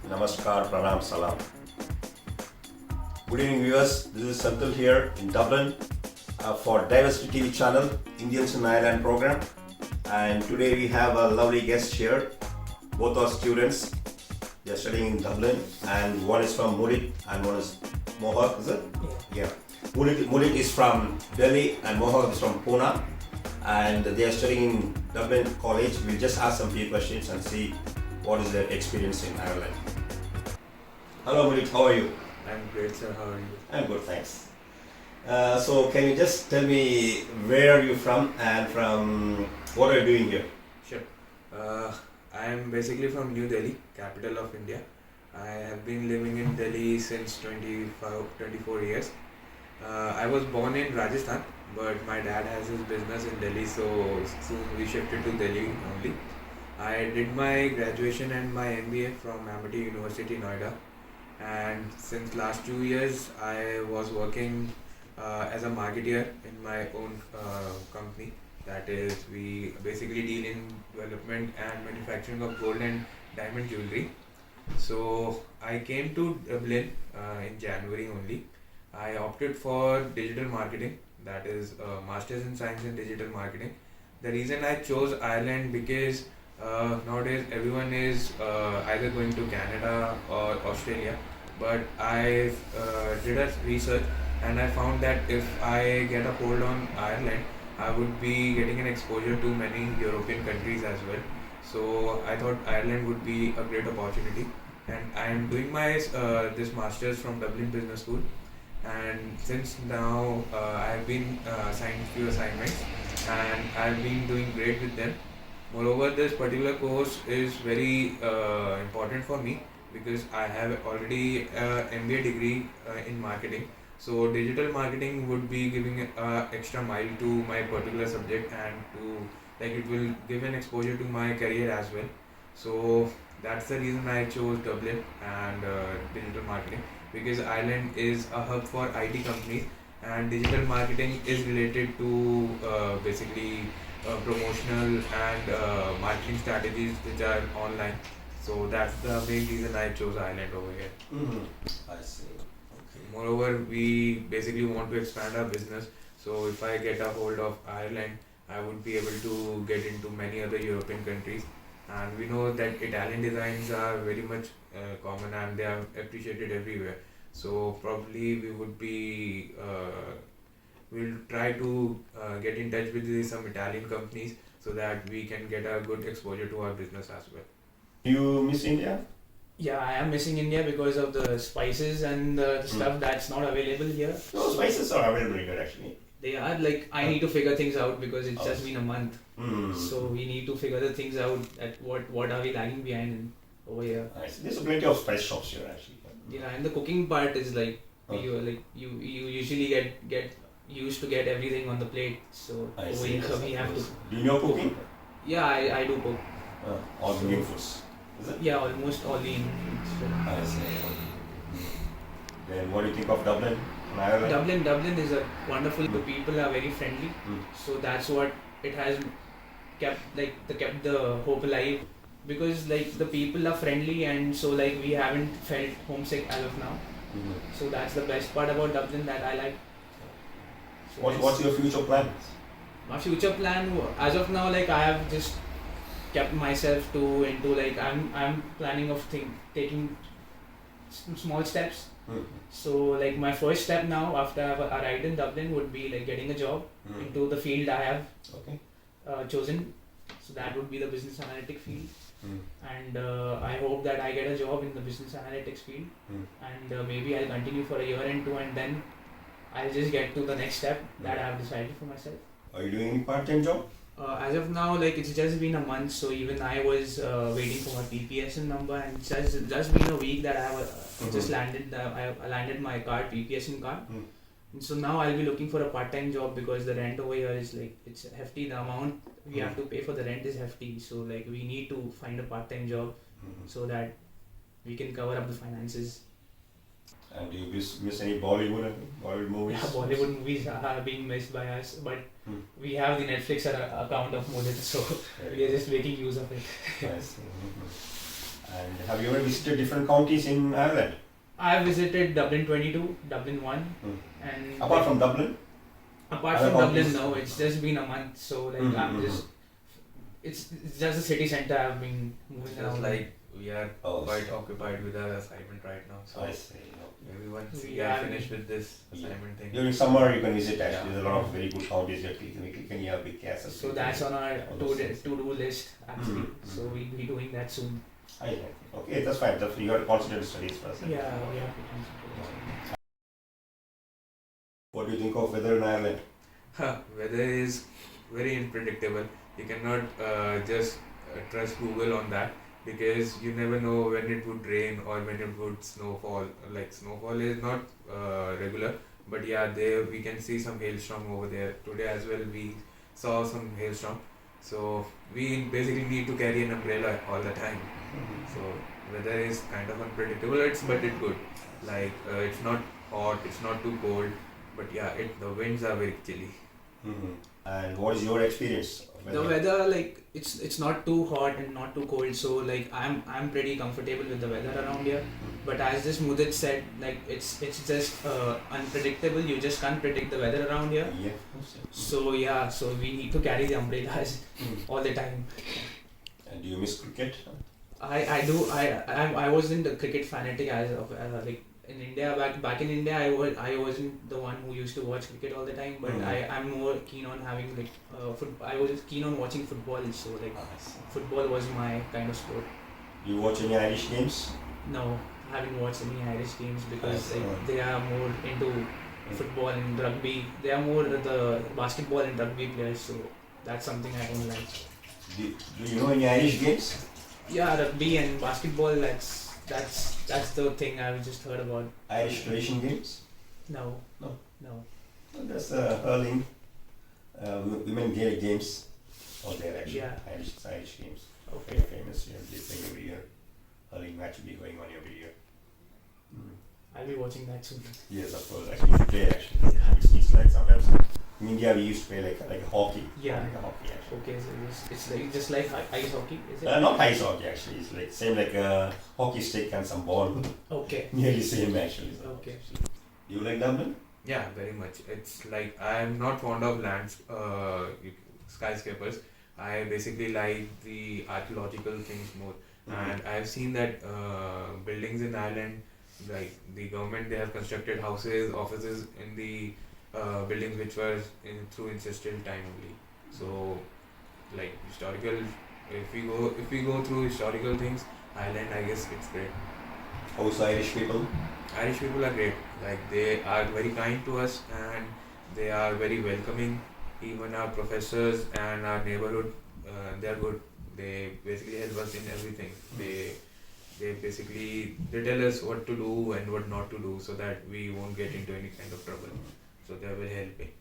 Namaskar, Pranam, Salam. Good evening viewers, this is Santul here in Dublin for Diversity TV channel, Indians in Ireland program. And today we have a lovely guest here. Both are students, they are studying in Dublin, and one is from Mulik and one is Mohawk, is it? Yeah. Mulik is from Delhi and Mohawk is from Pune. And they are studying in Dublin College. We'll just ask some few questions and see what is their experience in Ireland. Hello Mulik, how are you? I'm great, sir. How are you? I'm good, thanks. So can you just tell me where are you from and from what are you doing here? Sure. I am basically from New Delhi, capital of India. I have been living in Delhi since 24 years. I was born in Rajasthan, but my dad has his business in Delhi, so soon we shifted to Delhi only. I did my graduation and my MBA from Amity University, Noida. And since last 2 years, I was working as a marketeer in my own company. That is, we basically deal in development and manufacturing of gold and diamond jewelry. So I came to Dublin in January only. I opted for digital marketing, that is Masters in Science in Digital Marketing. The reason I chose Ireland because nowadays everyone is either going to Canada or Australia, but I did a research and I found that if I get a hold on Ireland, I would be getting an exposure to many European countries as well. So I thought Ireland would be a great opportunity, and I am doing my this masters from Dublin Business School. And since now I have been assigned few assignments and I have been doing great with them. Moreover, this particular course is very important for me because I have already MBA degree in marketing. So digital marketing would be giving extra mile to my particular subject, and it will give an exposure to my career as well. So that's the reason I chose Dublin and digital marketing, because Ireland is a hub for IT companies and digital marketing is related to basically promotional and marketing strategies which are online. So that's the main reason I chose Ireland over here. I see. Okay. Moreover, we basically want to expand our business. So if I get a hold of Ireland, I would be able to get into many other European countries. And we know that Italian designs are very much common and they are appreciated everywhere. So probably we would be, we'll try to get in touch with some Italian companies so that we can get a good exposure to our business as well. You miss India? Yeah, I am missing India because of the spices and the stuff that's not available here. No, spices are available here actually. They are I need to figure things out because it's just been a month. So we need to figure the things out at what are we lagging behind over here. I see. There's plenty of spice shops here actually. Yeah, and the cooking part is you usually get used to get everything on the plate. So I over see. here we have to. Do you know cooking? Yeah, I do cook. All Indian foods. Is it? Yeah, almost all the ingredients. I see. Then what do you think of Dublin and Ireland? Dublin is a wonderful. The people are very friendly. So that's what it has kept the hope alive, because the people are friendly, and so we haven't felt homesick as of now. So that's the best part about Dublin that I like. So What's your future plans? my future plan as of now, I have just kept myself into I'm planning of taking small steps. So my first step now after I've arrived in Dublin would be getting a job into the field I have chosen. So that would be the business analytics field. And I hope that I get a job in the business analytics field, and maybe I'll continue for a year and two, and then I'll just get to the next step that I have decided for myself. Are you doing any part-time job? As of now, it's just been a month, so even I was waiting for my PPSN number, and it's just been a week that I have just landed. I landed my card, PPSN card. And so now I'll be looking for a part-time job because the rent over here is it's hefty. The amount we have to pay for the rent is hefty. So we need to find a part-time job so that we can cover up the finances. And do you miss any Bollywood movies? Yeah, Bollywood movies are being missed by us, but we have the Netflix account of Mudit, so we are just making use of it. Nice. And have you ever visited different counties in Ireland? I visited Dublin 22, Dublin 1, Hmm. and Apart from Dublin? apart other from Dublin, counties? no, it's just been a month, so like Mhm, I'm mhm. just it's just the city center I've been moving Just around. like we are Oh, quite occupied with our assignment right now, so I see. maybe once we Yeah, are finished with this Yeah. assignment thing. During summer, you can visit actually. Yeah. There's a lot of very good counties like Kilkenny, Big Castle. So that's on our All those things. to-do list actually. Mhm, So mhm. we'll be doing that soon. I like it. Okay, that's fine. You have to concentrate on studies first. Yeah, we have to concentrate. What do you think of weather in Ireland? Weather is very unpredictable. You cannot just trust Google on that because you never know when it would rain or when it would snowfall. Like snowfall is not regular, but yeah, there we can see some hailstorm over there. Today as well we saw some hailstorm. So we basically need to carry an umbrella all the time. So weather is kind of unpredictable. But it's good. Like it's not hot, it's not too cold, but yeah, the winds are very chilly. Mhm. And what is your experience of The weather, like it's not too hot and not too cold, so like I'm pretty comfortable with the weather around here. But as this Mudit said, like it's just unpredictable. You just can't predict the weather around here. Yeah, of course. So yeah, so we need to carry the umbrellas Mhm. all the time. And do you miss cricket? I do I wasn't a cricket fanatic as of like in India back in India I wasn't the one who used to watch cricket all the time, but Mhm. I'm more keen on having like I was keen on watching football, so like football was my kind of sport. You watch any Irish games? No, I haven't watched any Irish games because Nice. like, they are more into football and rugby. They are more the basketball and rugby players, so that's something I don't like. Do you know any Irish games? Yeah, rugby and basketball. That's the thing I've just heard about. Irish tradition games? No. No. No. Well, there's hurling, women Gaelic games out there actually. Yeah. Irish games. Okay. Very famous. They play every year. Hurling match will be going on every year. I'll be watching that soon. Yes, of course. Actually, we play actually. Yeah. It's like sometimes in India we used to play like a hockey. Yeah. Like a hockey actually. Okay, so it's like just like ice hockey, is it? Not ice hockey actually. It's like same like a hockey stick and some ball. Okay. Nearly same actually. Okay. Do you like Dublin? Yeah, very much. It's like I'm not fond of skyscrapers. I basically like the archaeological things more. And I've seen that buildings in Ireland, like the government, they have constructed houses, offices in the buildings which were through ancestral time only. So, like historical, if we go through historical things, Ireland, I guess it's great. Also Irish people. Irish people are great. Like they are very kind to us and they are very welcoming. Even our professors and our neighborhood, they are good. They basically help us in everything. They basically they tell us what to do and what not to do so that we won't get into any kind of trouble. So they are very helping.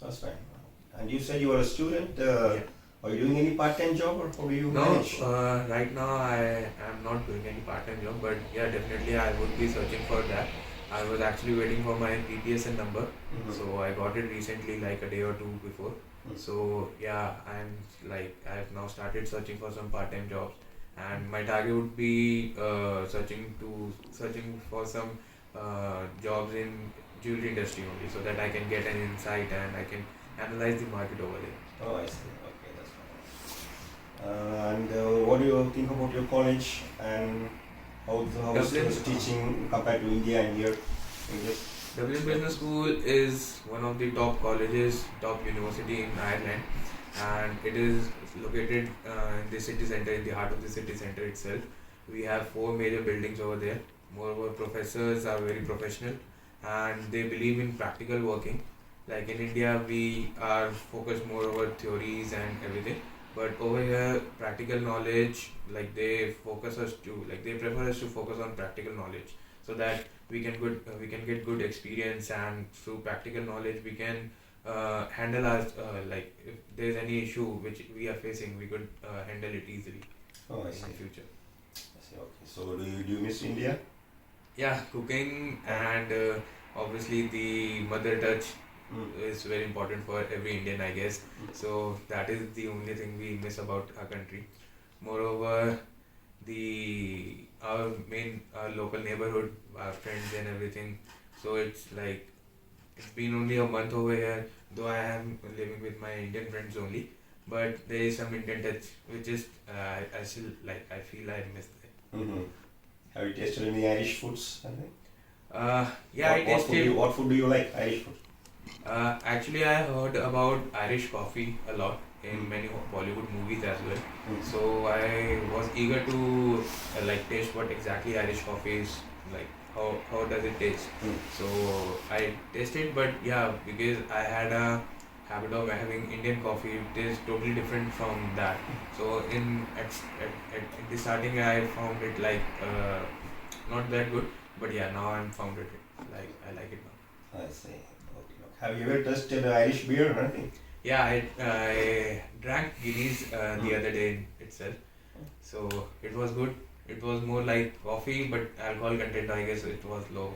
That's fine. And you said you were a student. Yeah. Are you doing any part-time job or how do you No, manage? right now I am not doing any part-time job, but yeah, definitely I would be searching for that. I was actually waiting for my PPSN number, Mhm. so I got it recently, like a day or two before. Mhm. So yeah, I've now started searching for some part-time jobs, and my target would be searching for some jobs in jewelry industry only, so that I can get an insight and I can analyze the market over there. Oh, I see. Okay, that's fine. And what do you think about your college and how is Dublin. teaching compared to India and here? English? Dublin Business School is one of the top colleges, top university in Ireland, and it is located in the city center, in the heart of the city center itself. We have 4 major buildings over there. Moreover, professors are very professional and they believe in practical working. Like in India, we are focused more over theories and everything, but over here, practical knowledge, like they prefer us to focus on practical knowledge, so that we can get good experience, and through practical knowledge we can handle our like if there's any issue which we are facing, we could handle it easily Oh, I in see. the future. I see. Okay. So do you miss India? Yeah, cooking and obviously the mother touch Mm. is very important for every Indian, I guess. So that is the only thing we miss about our country. Moreover, the our main local neighborhood, our friends and everything. So it's like it's been only a month over here, though I am living with my Indian friends only. But there is some Indian touch, which is I still like. I feel I miss it. Mm-hmm. Have you tasted any Irish foods? Anything? Yeah, I tasted. What food do you like? Irish food. Actually, I heard about Irish coffee a lot in many Bollywood movies as well. So I was eager to like taste what exactly Irish coffee is like. How does it taste? So I tasted, but yeah, because I had a habit of having Indian coffee, it is totally different from that. So at the starting, I found it like not that good, but yeah, now I'm found it like I like it now. I see. Okay. Have you ever tasted Irish beer or anything? Yeah, I drank Guinness the other day itself, so it was good. It was more like coffee, but alcohol content I guess it was low.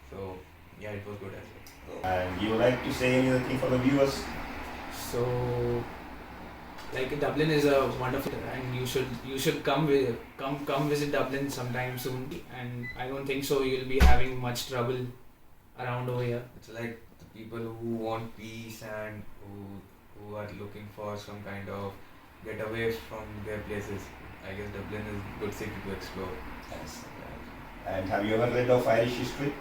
So yeah, it was good as well. And you like to say anything for the viewers? So, like Dublin is a wonderful, and you should come visit Dublin sometime soon. And I don't think so you'll be having much trouble around over here. It's like the people who want peace and who are looking for some kind of getaway from their places. I guess Dublin is a good city to explore. Yes. And have you ever read of Irish history?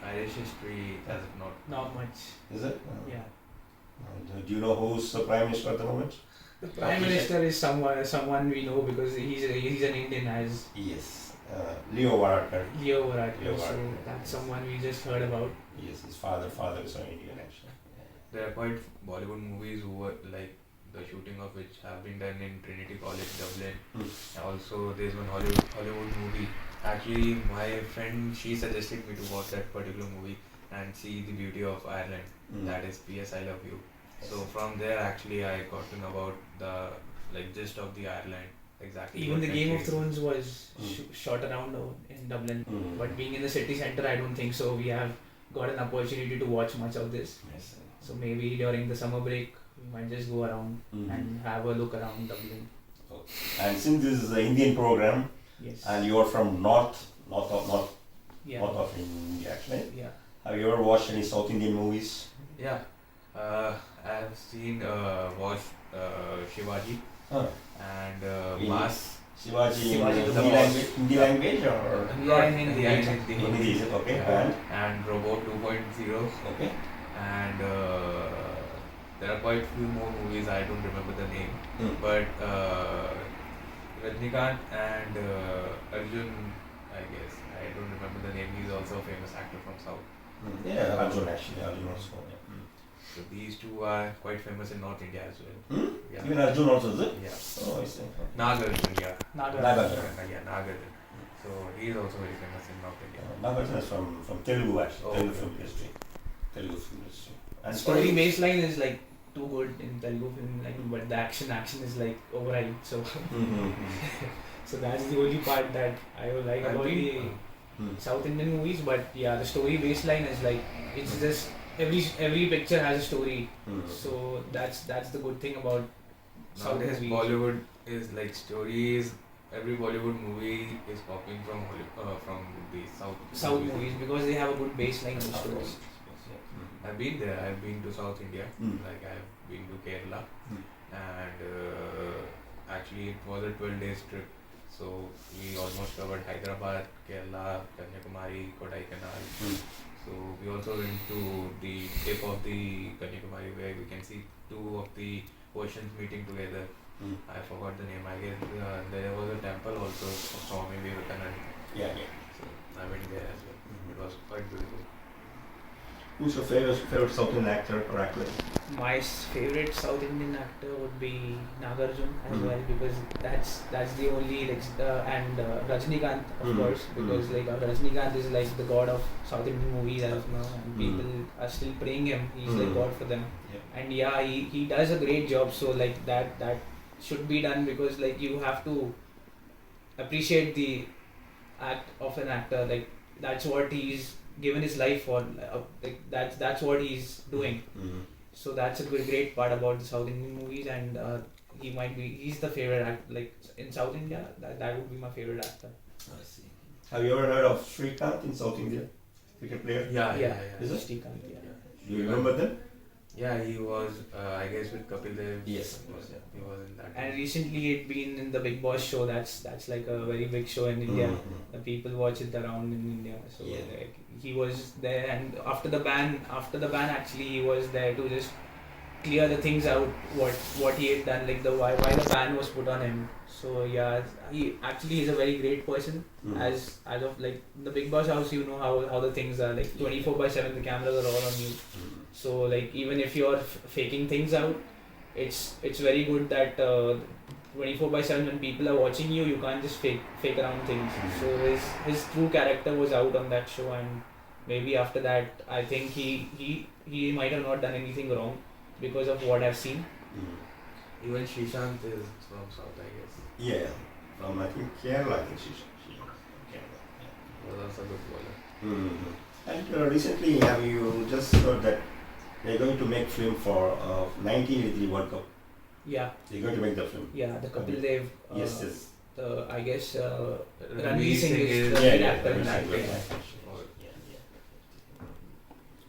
Irish history as of not. Not much. Is it? Yeah. And, do you know who's the Prime Minister at the moment? The Prime Minister is someone we know because he's an Indian as Yes. Leo Varadkar. Leo Varadkar. Leo So Varadkar. that's someone we just heard about. Yes, his father is an Indian actually. There are quite Bollywood movies who were like the shooting of which have been done in Trinity College, Dublin. Also, there's one Hollywood movie. Actually, my friend she suggested me to watch that particular movie and see the beauty of Ireland. That is P.S. I Love You. So from there, actually, I got to know about the like gist of the Ireland exactly. Even what the Game of country- Thrones was shot around in Dublin. But being in the city center, I don't think so. We have got an opportunity to watch much of this. Yes. So maybe during the summer break, we might just go around and have a look around Dublin. And since this is an Indian program, Yes. and you are from north Yeah. of India actually, Yeah. have you ever watched any South Indian movies? Yeah, I have seen watched Shivaji Huh. and Really? Mass. Shivaji in Shivaji the Hindi Boss. language, Hindi language or Yeah, in Hindi. Yeah, in actually. Hindi. Hindi is it? Okay. Yeah. And Robot 2.0 Okay. and there are quite few more movies I don't remember the name, but Rajnikant and Arjun, I guess I don't remember the name. He's also a famous actor from South. Yeah, Arjun actually. Arjun also. Yeah. So these two are quite famous in North India as well. Yeah. Even Arjun also is it? Yeah. Oh, I see. Nagarjun, yeah. Nagarjun. Yeah, Nagarjun. So he is also very famous in North India. Nagarjun is from Telugu actually. Oh, Telugu okay. film industry. Telugu film industry. And Story baseline is like too good in Telugu film, like, but the action is like overhyped. So so that's the only part that I would like about the South Indian movies. But yeah, the story baseline is like it's just every picture has a story. So that's the good thing about South Nowadays, movies. Bollywood is like stories. Every Bollywood movie is copying from the South movies because they have a good baseline of the story. I've been there. I've been to South India. Like I've been to Kerala, and actually it was a 12 days trip. So we almost covered Hyderabad, Kerala, Kanyakumari, Kodaikanal. So we also went to the tip of the Kanyakumari where we can see two of the oceans meeting together. I forgot the name. I guess there was a temple also of Swami Vivekananda. Yeah. So I went there as well. It was quite beautiful. Who's your favorite South Indian actor or actress? My favorite South Indian actor would be Nagarjun as well because that's the only like and Rajnikant of course because like Rajnikant is like the god of South Indian movies as of now and people are still praying him. He's like god for them. And yeah, he does a great job. So like that should be done because like you have to appreciate the act of an actor. Like that's what he's given his life for. Like that's what he's doing. So that's a great part about the South Indian movies. And he might be. He's the favorite act. Like in South India, that would be my favorite actor. I see. Have you ever heard of Srikanth in South India? Cricket player? Is it? Srikanth, yeah. Do you remember them? Yeah, he was, I guess, with Kapil Dev. Yes, He was in that. And recently, it been in the Big Boss show. That's like a very big show in India. Mhm. The people watch it around in India. So Yeah. like, he was there, and after the ban, actually he was there to just clear the things out. What he had done, like why the ban was put on him. So yeah, he actually is a very great person. Mhm. As of like the Big Boss house, you know how the things are like 24/7. The cameras are all on you. Mhm. So like even if you're faking things out, it's very good that 24/7 when people are watching you, you can't just fake around things. So his true character was out on that show, and maybe after that, I think he might have not done anything wrong because of what I've seen. Mhm. Even Srishant is from South, I guess. Yeah, from I think Kerala, I think she's from Kerala. He was also a good bowler. Mhm. And recently, have you just heard that they're going to make film for 1983 World Cup? Yeah, They're going to make the film. yeah, the Kapil Dev. Yes, yes. The I guess Ranveer Ranveer Singh Singh is is the Yeah, lead yeah, actor in Ranveer that Singh, film. Or-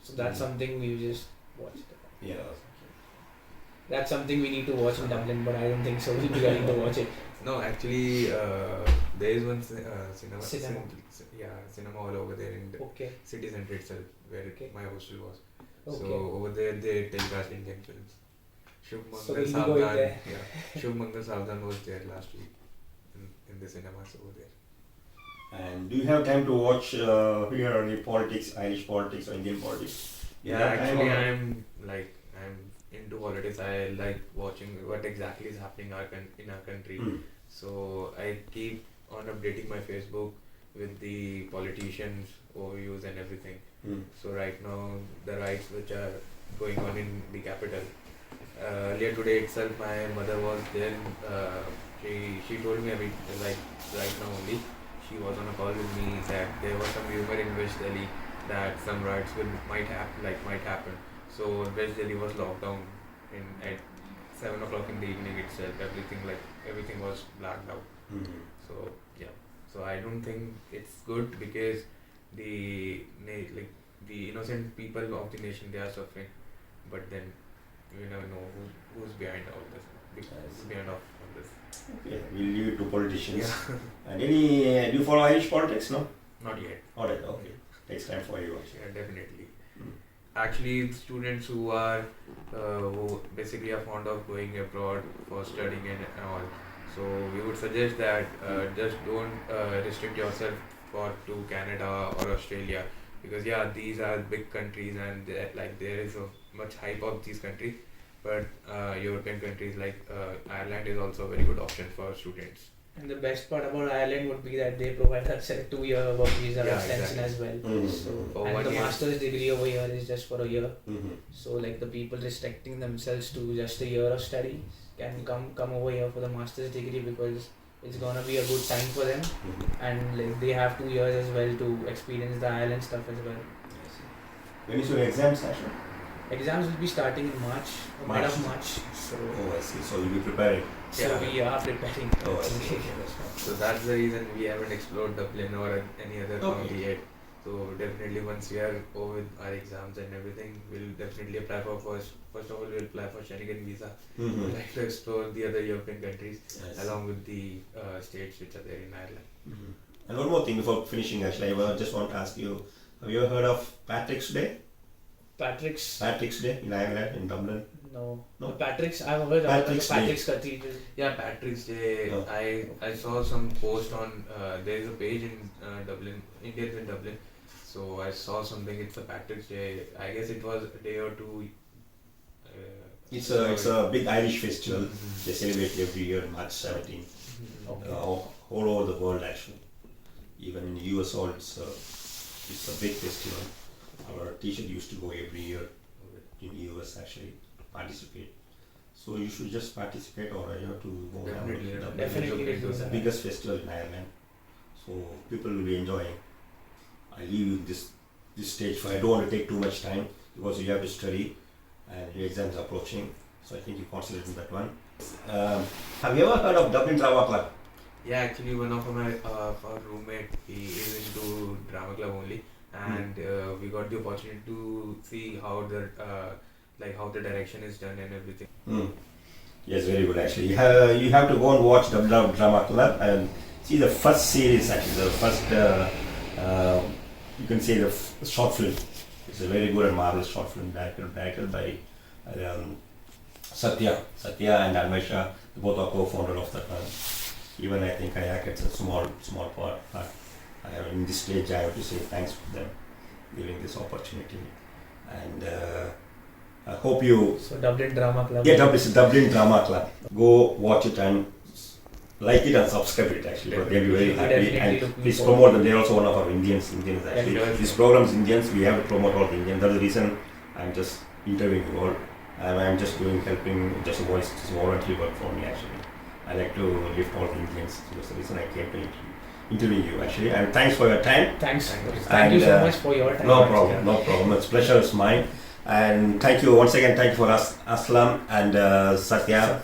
So that's something we just watched. Yeah. That's something we need to watch in Dublin, but I don't think so. We'll be getting to watch it. No, actually, there is one cinema. Cinema. Cinema all over there in the Okay. city center itself, where Okay. my hostel was. Okay. So over there they telecast Indian films. Shubh So Mangal we'll be going Savdan, there. yeah, Shubh Mangal Savdan was there last week in the cinemas over there. And do you have time to watch here any politics, Irish politics or Indian politics? You Yeah, have time actually, or- I'm into politics. I like watching what exactly is happening in our country. Hmm. So I keep on updating my Facebook with the politicians, overviews, and everything. Hmm. So right now, the riots which are going on in the capital. Earlier today itself, my mother was there. She told me like right now only. She was on a call with me that there was some rumor in West Delhi that some riots might happen. So West Delhi was locked down at 7 o'clock in the evening itself. Everything was blacked out. Mhm. So yeah. So I don't think it's good because the innocent people of the nation, they are suffering, but then you never know who's behind all this. Who's behind all this? Okay, we'll leave it to politicians. Yeah. And any, do you follow Irish politics? No? Not yet. Alright, okay. Takes time for you. Yeah, definitely. Mm. Actually, students who are who basically are fond of going abroad for studying and all. So we would suggest that just don't restrict yourself to Canada or Australia, because yeah, these are big countries and there is a much hype of these countries. But European countries like Ireland is also a very good option for students. And the best part about Ireland would be that they provide us a 2-year work visa Yeah, extension exactly. as well. Mhm. So, For and 1 the year. master's degree over here is just for a year. Mhm. So like the people restricting themselves to just a year of study can come over here for the master's degree because it's gonna be a good time for them, Mhm. and like they have 2 years as well to experience the Ireland stuff as well. I see. When is your exam session? Exams will be starting in March, mid of March. So, Oh, I see. So you'll be preparing. so Yeah. we are preparing. Oh, I see. Okay, that's fine. So that's the reason we haven't explored Dublin or any other Okay. county yet. So definitely once we are over with our exams and everything, we'll definitely apply for first of all we'll apply for Schengen visa. Mhm. We'd like to explore the other European countries I see. along with the states which are there in Ireland. Mhm. And one more thing before finishing, actually, just want to ask you: have you ever heard of Patrick's Day? Patrick's. Patrick's Day in Ireland, in Dublin. No. No? Patrick's. I've heard about Patrick's the Day. Patrick's Cathedral. Yeah, Patrick's Day. Oh. I saw some post on there is a page in Dublin, Indians in Dublin. So I saw something. It's a Patrick's Day. I guess it was a day or two. It's a big Irish festival. Mhm. They celebrate every year, March 17. Okay. All over the world, actually. Even in the US, all it's a big festival. Our teacher used to go every year in US actually participate. So you should just participate, or you have to go down to Definitely, Dublin. Definitely It's do It's the that. biggest festival in Ireland, so people will be enjoying. I leave you this stage, for I don't want to take too much time because you have to study and your exams are approaching. So I think you considered in that one. Have you ever heard of Dublin Drama Club? Yeah, actually, one of our roommate, he is into drama club only, and we got the opportunity to see how the direction is done and everything. Yes, very good actually. You have to go and watch Dublin Drama Club and see the first series actually, the first, you can say the short film. It's a very good and marvelous short film directed by Satya and Almesha, both are co-founder of that one. Even I think I acted a small part. In this stage, I have to say thanks to them giving this opportunity, and I hope you. So Dublin Drama Club. Yeah, it's Dublin Drama Club. Go watch it and like it and subscribe it actually. But they'll be very happy. And please promote them. They're also one of our Indians actually. This program is Indians. We have to promote all the Indians. That's the reason I'm just interviewing you all. I'm just helping, just a voice, just voluntary work for me actually. I like to lift all the Indians. So that's the reason I came to interview you actually. And thanks for your time. Thank you so much for your time. No problem. It's pleasure is mine. And thank you once again. Thank you for Aslam and Satya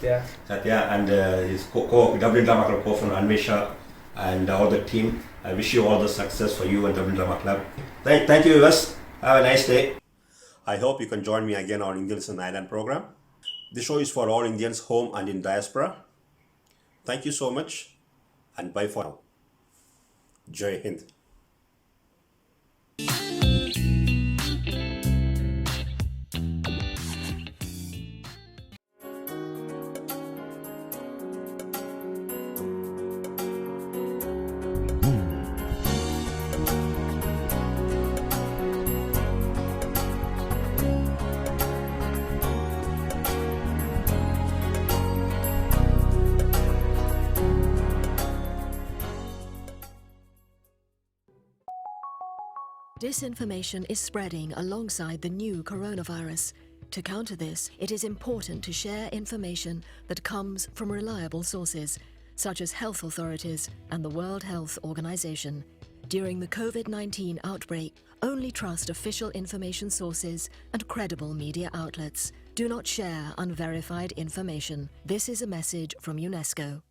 and his Dublin Drama Club co-founder Anvesha and all the team. I wish you all the success for you and Dublin Drama Club. Thank you, viewers. Have a nice day. I hope you can join me again on Indians in Ireland program. The show is for all Indians home and in diaspora. Thank you so much and bye for now. Jai Hind. Disinformation is spreading alongside the new coronavirus. To counter this, it is important to share information that comes from reliable sources, such as health authorities and the World Health Organization. During the COVID-19 outbreak, only trust official information sources and credible media outlets. Do not share unverified information. This is a message from UNESCO.